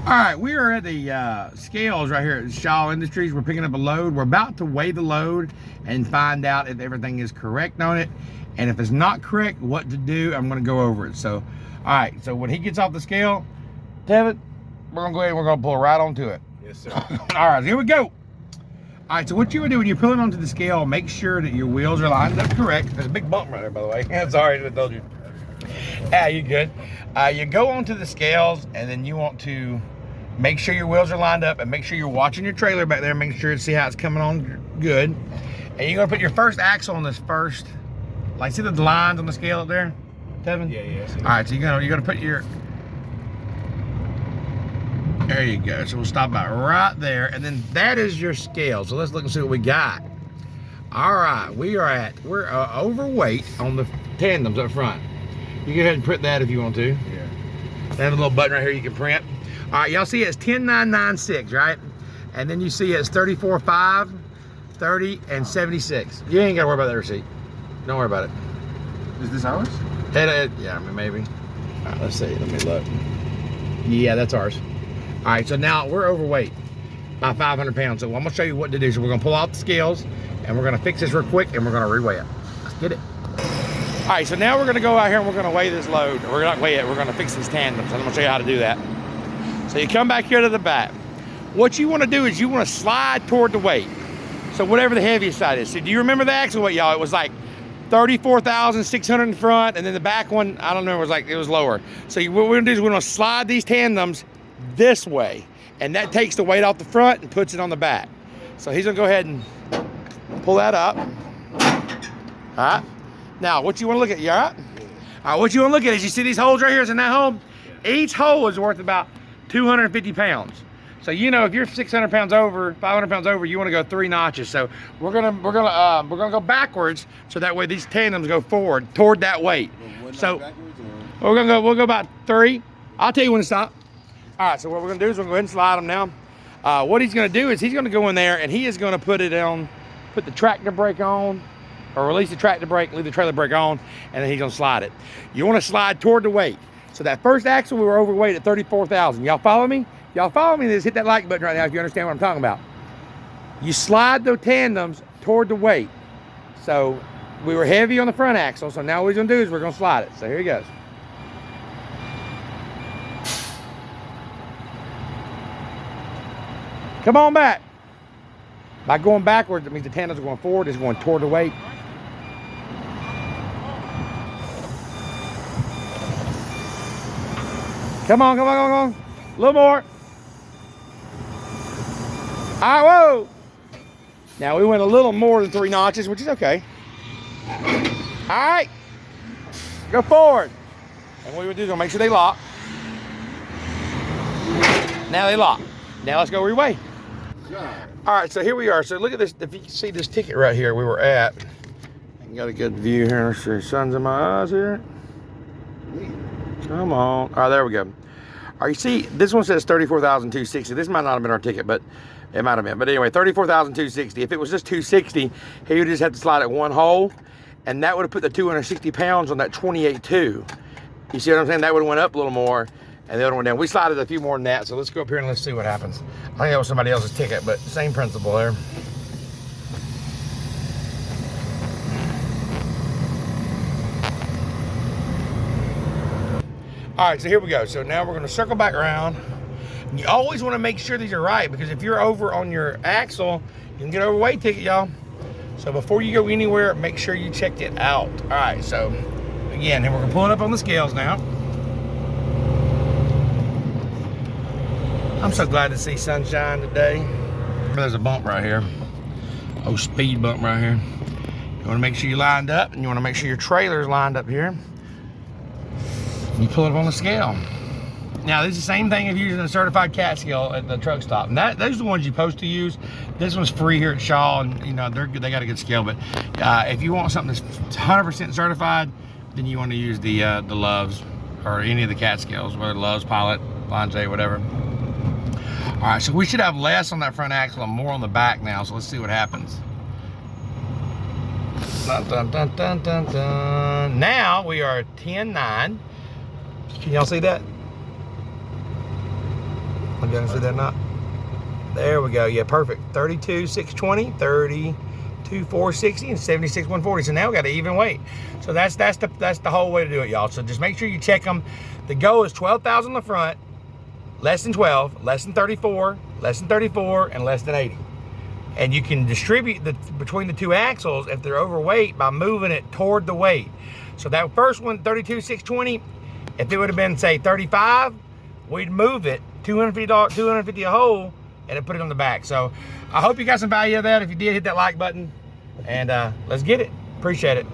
All right, we are at the scales right here at Shaw Industries. We're picking up a load. We're about to weigh the load and find out if everything is correct on it. And if it's not correct, what to do. I'm gonna go over it. So, all right, so when he gets off the scale, Tevin, we're gonna go ahead and we're gonna pull right onto it. Yes, sir. All right, here we go. All right, so what you would do when you're pulling onto the scale, make sure that your wheels are lined up correct. There's a big bump right there, by the way. Sorry, I told you. Yeah, you good. You go onto the scales, and then you want to make sure your wheels are lined up, and make sure you're watching your trailer back there, making sure to see how it's coming on good. And you're gonna put your first axle on this first, like see the lines on the scale up there, Tevin? Yeah. All right, so you're gonna put your, there you go. So we'll stop about right there, and then that is your scale. So let's look and see what we got. All right, we're overweight on the tandems up front. You can go ahead and print that if you want to. Yeah. They have a little button right here you can print. All right, y'all see it's 10996, right? And then you see it's 34.5, 30, and 76. You ain't gotta worry about that receipt. Don't worry about it. Is this ours? Yeah, I mean, maybe. All right, let's see, let me look. Yeah, that's ours. All right, so now we're overweight by 500 pounds. So I'm gonna show you what to do. So we're gonna pull out the scales and we're gonna fix this real quick and we're gonna reweigh it. Let's get it. All right, so now we're gonna go out here and we're gonna weigh this load. We're not weigh it, we're gonna fix these tandems. And I'm gonna show you how to do that. So you come back here to the back. What you wanna do is you wanna slide toward the weight. So whatever the heaviest side is. So do you remember the axle weight, y'all? It was like 34,600 in front, and then the back one, I don't know, it was lower. So what we're gonna do is we're gonna slide these tandems this way, and that takes the weight off the front and puts it on the back. So he's gonna go ahead and pull that up. All right. Now, what you wanna look at, you all right? All right, what you wanna look at is you see these holes right here, in that hole? Each hole is worth about 250 pounds. So you know if you're 600 pounds over, 500 pounds over, you want to go 3 notches. So we're gonna go backwards, so that way these tandems go forward toward that weight. So we'll go about 3. I'll tell you when to stop. All right. So what we're gonna do is we're gonna go ahead and slide them now. What he's gonna do is he's gonna go in there and he is gonna put the tractor brake on, or release the tractor brake, leave the trailer brake on, and then he's gonna slide it. You want to slide toward the weight. So that first axle, we were overweight at 34,000. Y'all follow me? Y'all follow me? Just hit that like button right now if you understand what I'm talking about. You slide the tandems toward the weight. So we were heavy on the front axle, so now what we're gonna do is we're gonna slide it. So here he goes. Come on back. By going backwards, it means the tandems are going forward, it's going toward the weight. Come on. A little more. All right, whoa. Now we went a little more than 3 notches, which is okay. All right, go forward. And what we do is we'll make sure they lock. Now they lock. Now let's go reweigh. All right, so here we are. So look at this. If you can see this ticket right here, we were at. I got a good view here. So sun's in my eyes here. Come on. All right, there we go. All right, you see, this one says 34,260. This might not have been our ticket, but it might have been. But anyway, 34,260. If it was just 260, he would just have to slide it 1 hole, and that would have put the 260 pounds on that 28.2. You see what I'm saying? That would have went up a little more, and the other one down. We slided a few more than that, so let's go up here and let's see what happens. I think that was somebody else's ticket, but same principle there. All right, so here we go. So now we're gonna circle back around. You always wanna make sure these are right, because if you're over on your axle, you can get an overweight ticket, y'all. So before you go anywhere, make sure you checked it out. All right, so again, we're gonna pull it up on the scales now. I'm so glad to see sunshine today. There's a bump right here. Oh, speed bump right here. You wanna make sure you lined up, and you wanna make sure your trailer's lined up here. You pull it up on the scale. Now, this is the same thing if you're using a certified cat scale at the truck stop. And those are the ones you're supposed to use. This one's free here at Shaw, and you know they got a good scale. But if you want something that's 100% certified, then you want to use the Loves or any of the cat scales, whether Loves, Pilot, Line J, whatever. All right, so we should have less on that front axle and more on the back now. So let's see what happens. Dun, dun, dun, dun, dun, dun. Now we are 10.9. Can y'all see that? Did I see that not? There we go. Yeah, perfect. 32,620, 32,460, and 76,140. So now we got an even weight. So that's the whole way to do it, y'all. So just make sure you check them. The goal is 12,000 on the front, less than 12, less than 34, less than 34, and less than 80. And you can distribute between the two axles if they're overweight by moving it toward the weight. So that first one, 32,620, if it would have been, say, 35, we'd move it 250 a hole and then put it on the back. So I hope you got some value of that. If you did, hit that like button, and let's get it. Appreciate it.